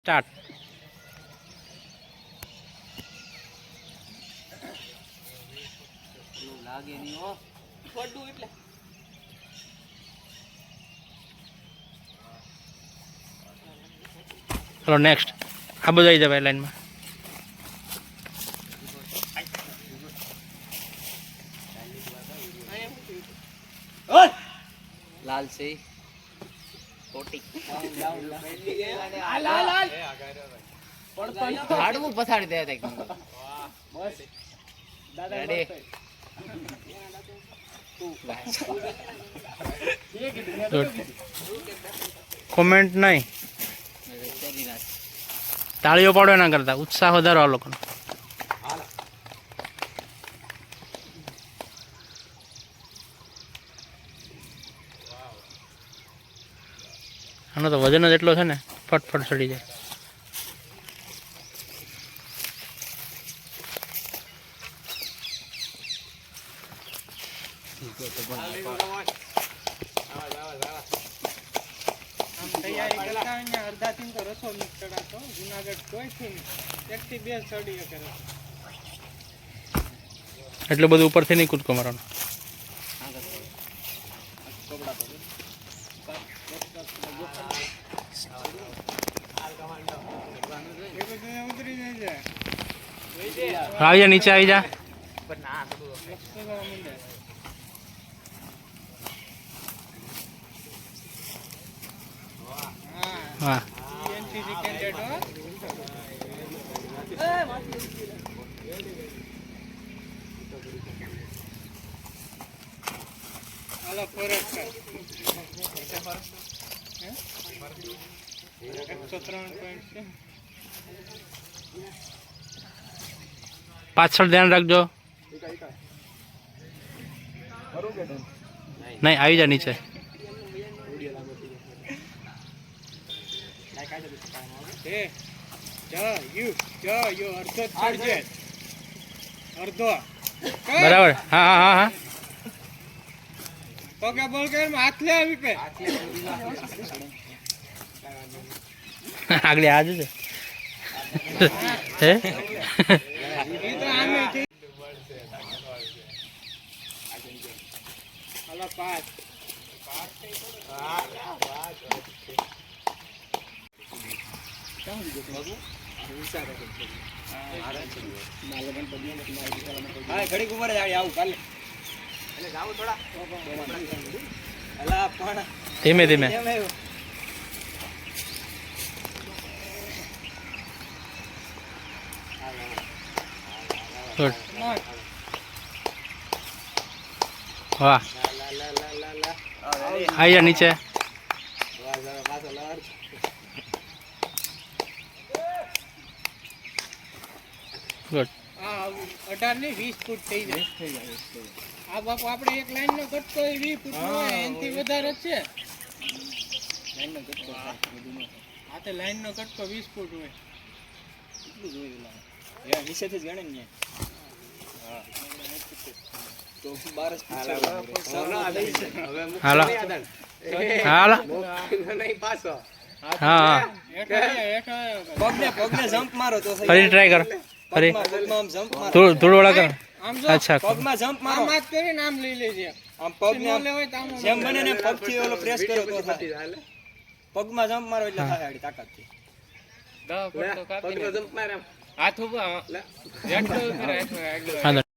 Start. લાગે નહીં હો પડું એટલે ચલો નેક્સ્ટ. આ બધું આવી જવાય લાઈનમાં. લાલ છે કોટી હાડવું પછાડી દે કોમેન્ટ નહીં, તાળીઓ પાડો એના કરતા ઉત્સાહ વધારો આ લોકોનો. આનો તો વજન જ એટલો છે ને, ફટફટ ચડી જાય. તૈયારી કરતા હોય અડધાથી તો રસો મિક્સ કરાતો જુનાગઢ કોઈ એકથી બે ચડી કરે એટલું બધું ઉપરથી નહીં કૂદકો મારવાનો. આવી જા, નીચે આવી જા. હા પાછળ ધ્યાન રાખજો. નહીં, આવી જા નીચે. બરાબર. હા હા હા હા. પગે બોલ કે હાથ લે આવી પે આગળ આજ છે હે ઈ તો આમે છે હાલો પાસ ઘડી ઉભા રહે આવું કાલે એટલે જાવ થોડા અલા પણ ધીમે ધીમે. વાહ, આવી જા નીચે. ગુડ. 18 ને 20 ફૂટ થઈ જાય. આ બાપુ આપણે એક લાઈન નો કટકો 20 ફૂટ નો હોય એનાથી વધારે છે. લાઈન નો કટકો આ તો લાઈન નો કટકો 20 ફૂટ હોય એટલું જોઈ યાર નીચેથી જ ગણે ને. હા તો 12 હાલો હાલો. હા પગને જમ્પ મારો તો ફરી ટ્રાય કરો. ફરી પગમાં જમ્પ મારો થોડું વળા કરો. આમ જો અચ્છા, પગમાં જમ્પ મારો આમ હાથ કરીને આમ લઈ લેજે. આમ પગને લેવાય તો આમ જેમ બને ને પગથી ઓલો પ્રેસ કરો તો થાય. પગમાં જમ્પ મારો એટલે થાય આડી તાકાતથી. 10 ફૂટ તો કાપી પગમાં જમ્પ મારે હાથ ઉપર લે જેટલો કરે એટલો.